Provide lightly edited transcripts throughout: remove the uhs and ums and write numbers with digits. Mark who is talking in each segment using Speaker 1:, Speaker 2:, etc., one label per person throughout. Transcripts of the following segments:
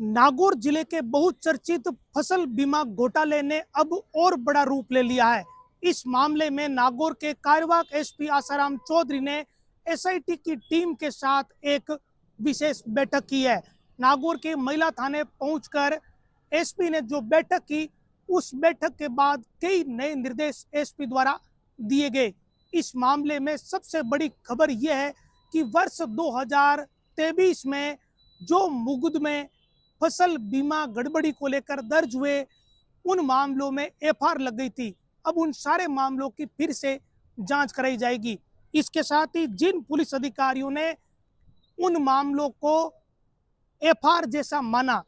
Speaker 1: नागौर जिले के बहुचर्चित फसल बीमा घोटाले ने अब और बड़ा रूप ले लिया है। इस मामले में नागौर के कार्यवाहक एसपी आसाराम चौधरी ने एसआईटी की टीम के साथ एक विशेष बैठक की है। नागौर के महिला थाने पहुंचकर एसपी ने जो बैठक की, उस बैठक के बाद कई नए निर्देश एसपी द्वारा दिए गए। इस मामले में सबसे बड़ी खबर यह है कि वर्ष 2023 में जो मुकदमे फसल बीमा गड़बड़ी को लेकर दर्ज हुए, उन मामलों में एफआईआर लग गई थी। अब उन सारे मामलों की फिर से जांच कराई जाएगी। इसके साथ ही जिन पुलिस अधिकारियों ने उन मामलों को एफआईआर जैसा माना,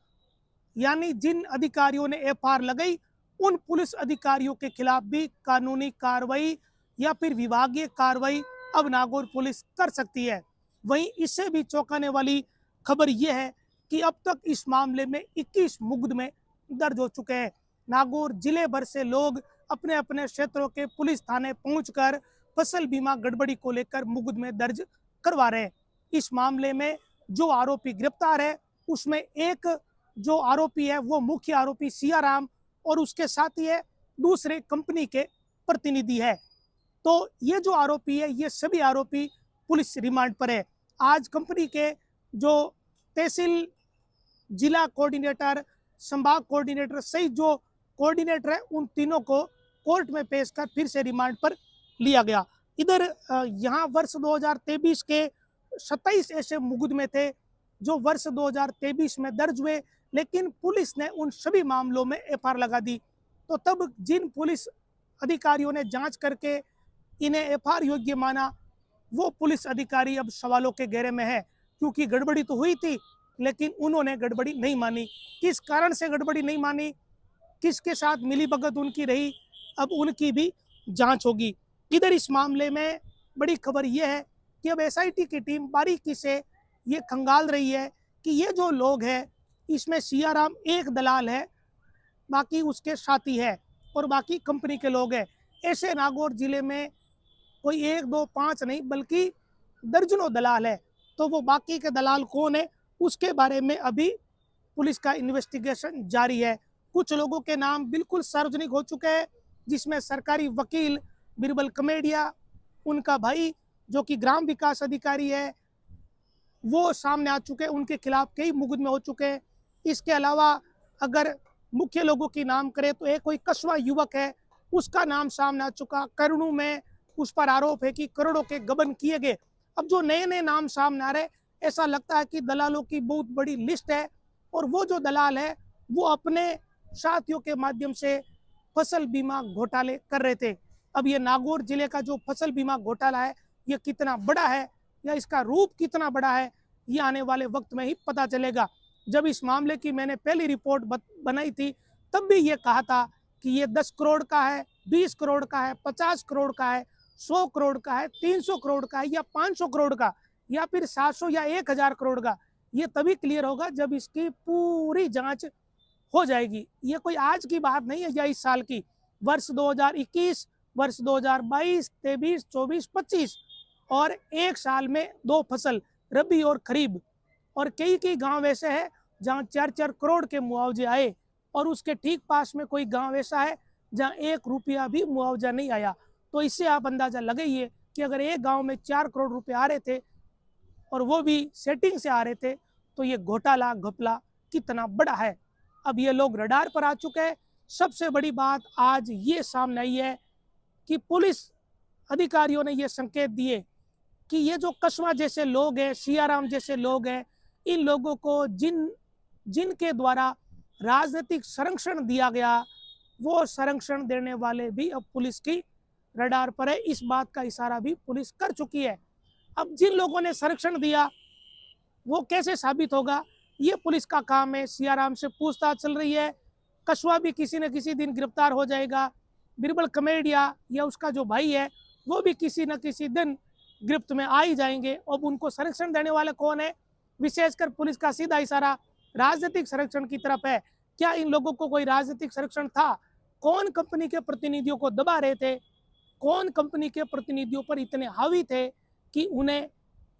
Speaker 1: यानी जिन अधिकारियों ने एफआईआर लगाई, उन पुलिस अधिकारियों के खिलाफ भी कानूनी कार्रवाई या फिर विभागीय कार्रवाई अब नागौर पुलिस कर सकती है। वहीं इससे भी चौंकाने वाली खबर यह है कि अब तक इस मामले में 21 मुकदमे दर्ज हो चुके हैं। नागौर जिले भर से लोग अपने अपने क्षेत्रों के पुलिस थाने पहुंचकर फसल बीमा गड़बड़ी को लेकर मुकदमे दर्ज करवा रहे हैं। इस मामले में जो आरोपी गिरफ्तार है, उसमें एक जो आरोपी है वो मुख्य आरोपी सियाराम और उसके साथ ही है दूसरे कंपनी के प्रतिनिधि है। तो ये जो आरोपी है, ये सभी आरोपी पुलिस रिमांड पर है। आज कंपनी के जो तहसील, जिला कोऑर्डिनेटर, संभाग कोऑर्डिनेटर सहित जो कोऑर्डिनेटर है, उन तीनों को कोर्ट में पेश कर फिर से रिमांड पर लिया गया। इधर यहाँ वर्ष 2023 के 27 ऐसे मुकदमे थे जो वर्ष 2023 में दर्ज हुए, लेकिन पुलिस ने उन सभी मामलों में एफआईआर लगा दी। तो तब जिन पुलिस अधिकारियों ने जांच करके इन्हें एफआईआर योग्य माना, वो पुलिस अधिकारी अब सवालों के घेरे में है, क्योंकि गड़बड़ी तो हुई थी लेकिन उन्होंने गड़बड़ी नहीं मानी। किस कारण से गड़बड़ी नहीं मानी, किसके साथ मिलीभगत उनकी रही, अब उनकी भी जांच होगी। इधर इस मामले में बड़ी खबर यह है कि अब एसआईटी की टीम बारीकी से ये खंगाल रही है कि ये जो लोग हैं, इसमें सियाराम एक दलाल है, बाकी उसके साथी है और बाकी कंपनी के लोग हैं। ऐसे नागौर जिले में कोई 1, 2, 5 नहीं, बल्कि दर्जनों दलाल है। तो वो बाकी के दलाल कौन है, उसके बारे में अभी पुलिस का इन्वेस्टिगेशन जारी है। कुछ लोगों के नाम बिल्कुल सार्वजनिक हो चुके हैं, जिसमें सरकारी वकील बिरबल कमेडिया, उनका भाई जो कि ग्राम विकास अधिकारी है, वो सामने आ चुके हैं। उनके खिलाफ कई मुकदमे हो चुके हैं। इसके अलावा अगर मुख्य लोगों की नाम करें तो एक कोई कस्बा युवक है, उसका नाम सामने आ चुका। करुणू में उस पर आरोप है कि करोड़ों के गबन किए गए। अब जो नए नए नाम सामने आ रहे, ऐसा लगता है कि दलालों की बहुत बड़ी लिस्ट है और वो जो दलाल है वो अपने साथियों के माध्यम से फसल बीमा घोटाले कर रहे थे। अब ये नागौर जिले का जो फसल बीमा घोटाला है, ये कितना बड़ा है या इसका रूप कितना बड़ा है, ये आने वाले वक्त में ही पता चलेगा। जब इस मामले की मैंने पहली रिपोर्ट बनाई थी, तब भी ये कहा था कि ये 10 करोड़ का है, 20 करोड़ का है, 50 करोड़ का है, 100 करोड़ का है, 300 करोड़ का है या 500 करोड़ का या फिर 700 या 1000 करोड़ का। ये तभी क्लियर होगा जब इसकी पूरी जांच हो जाएगी। ये कोई आज की बात नहीं है या इस साल की। वर्ष 2021, वर्ष 2022, 23, 24, 25 और एक साल में 2 फसल, रबी और खरीफ। और कई कई गांव ऐसे हैं जहां 4-4 करोड़ के मुआवजे आए और उसके ठीक पास में कोई गांव ऐसा है जहां 1 रुपया भी मुआवजा नहीं आया। तो इससे आप अंदाजा लगाइए कि अगर एक गांव में 4 करोड़ रुपए आ रहे थे और वो भी सेटिंग से आ रहे थे, तो ये घोटाला घपला कितना बड़ा है। अब ये लोग रडार पर आ चुके हैं। सबसे बड़ी बात आज ये सामने आई है कि पुलिस अधिकारियों ने ये संकेत दिए कि ये जो कस्बा जैसे लोग हैं, सियाराम जैसे लोग हैं, इन लोगों को जिनके द्वारा राजनीतिक संरक्षण दिया गया, वो संरक्षण देने वाले भी अब पुलिस की रडार पर है। इस बात का इशारा भी पुलिस कर चुकी है। अब जिन लोगों ने संरक्षण दिया वो कैसे साबित होगा, ये पुलिस का काम है। सियाराम से पूछताछ चल रही है। कस्बा भी किसी न किसी दिन गिरफ्तार हो जाएगा। बिरबल कमेडिया या उसका जो भाई है, वो भी किसी न किसी दिन गिरफ्त में आ ही जाएंगे। अब उनको संरक्षण देने वाले कौन है? विशेषकर पुलिस का सीधा इशारा राजनीतिक संरक्षण की तरफ है। क्या इन लोगों को कोई राजनीतिक संरक्षण था? कौन कंपनी के प्रतिनिधियों को दबा रहे थे? कौन कंपनी के प्रतिनिधियों पर इतने हावी थे कि उन्हें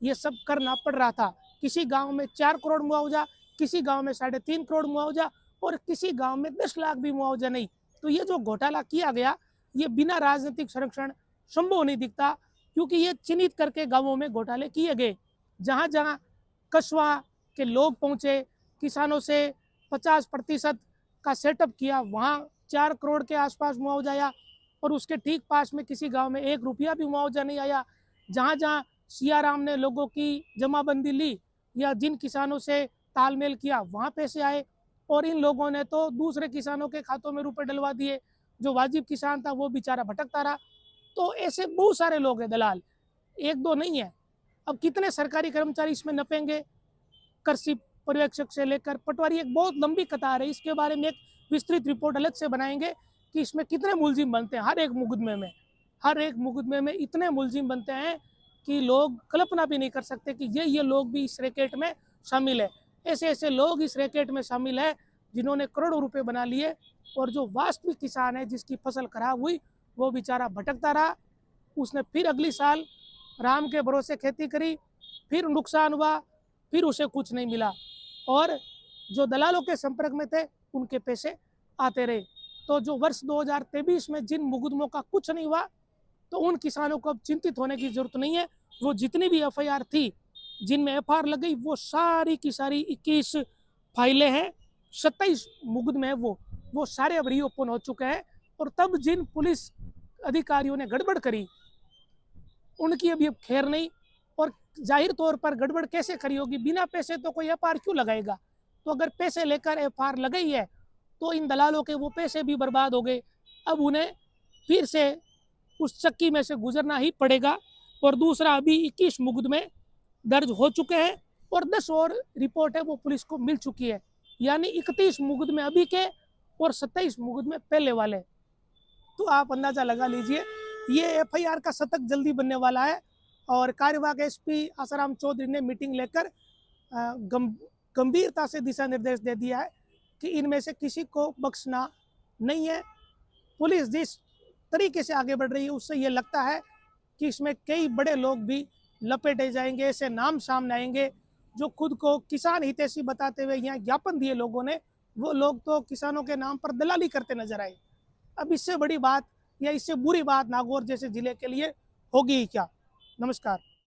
Speaker 1: ये सब करना पड़ रहा था? किसी गांव में 4 करोड़ मुआवजा, किसी गांव में 3.5 करोड़ मुआवजा और किसी गांव में 10 लाख भी मुआवजा नहीं। तो ये जो घोटाला किया गया, ये बिना राजनीतिक संरक्षण संभव नहीं दिखता, क्योंकि ये चिन्हित करके गांवों में घोटाले किए गए। जहां जहां कस्बा के लोग पहुंचे, किसानों से 50% का सेटअप किया, वहां 4 करोड़ के आसपास मुआवजा आया और उसके ठीक पास में किसी गांव में 1 रुपया भी मुआवजा नहीं आया। जहां जहां सियाराम ने लोगों की जमाबंदी ली या जिन किसानों से तालमेल किया, वहां पैसे आए और इन लोगों ने तो दूसरे किसानों के खातों में रुपए डलवा दिए। जो वाजिब किसान था वो बेचारा भटकता रहा। तो ऐसे बहुत सारे लोग हैं दलाल, एक दो नहीं है। अब कितने सरकारी कर्मचारी इसमें नपेंगे, कृषि पर्यवेक्षक से लेकर पटवारी, एक बहुत लंबी कतार है। इसके बारे में एक विस्तृत रिपोर्ट अलग से बनाएंगे कि इसमें कितने मुलजिम बनते हैं। हर एक मुकदमे में इतने मुलजिम बनते हैं कि लोग कल्पना भी नहीं कर सकते कि ये लोग भी इस रैकेट में शामिल है। ऐसे ऐसे लोग इस रैकेट में शामिल है जिन्होंने करोड़ों रुपए बना लिए, और जो वास्तविक किसान है जिसकी फसल खराब हुई वो बेचारा भटकता रहा। उसने फिर अगली साल राम के भरोसे खेती करी, फिर नुकसान हुआ, फिर उसे कुछ नहीं मिला, और जो दलालों के संपर्क में थे उनके पैसे आते रहे। तो जो वर्ष 2023 में जिन मुकदमों का कुछ नहीं हुआ, तो उन किसानों को अब चिंतित होने की जरूरत नहीं है। वो जितनी भी एफआईआर थी, जिनमें एफआईआर लग गई, वो सारी की सारी 21 फाइलें हैं, 27 मुकदमे हैं, वो सारे अब रीओपन हो चुके हैं। और तब जिन पुलिस अधिकारियों ने गड़बड़ करी उनकी अभी अब खैर नहीं। और जाहिर तौर पर गड़बड़ कैसे करी होगी, बिना पैसे तो कोई एफआईआर क्यों लगाएगा। तो अगर पैसे लेकर एफआईआर लगाई है तो इन दलालों के वो पैसे भी बर्बाद हो गए। अब उन्हें फिर से उस चक्की में से गुजरना ही पड़ेगा। और दूसरा, अभी 21 मुकदमे दर्ज हो चुके हैं और 10 और रिपोर्ट है वो पुलिस को मिल चुकी है। यानी 31 मुकदमे अभी के और 27 मुकदमे पहले वाले। तो आप अंदाजा लगा लीजिए, ये एफआईआर का शतक जल्दी बनने वाला है। और कार्यवाहक एसपी आसाराम चौधरी ने मीटिंग लेकर गंभीरता से दिशा निर्देश दे दिया है कि इनमें से किसी को बख्शना नहीं है। पुलिस जिस तरीके से आगे बढ़ रही है उससे ये लगता है कि इसमें कई बड़े लोग भी लपेटे जाएंगे। ऐसे नाम सामने आएंगे जो खुद को किसान हितैषी बताते हुए यहाँ ज्ञापन दिए लोगों ने, वो लोग तो किसानों के नाम पर दलाली करते नजर आए। अब इससे बड़ी बात या इससे बुरी बात नागौर जैसे जिले के लिए होगी ही क्या। नमस्कार।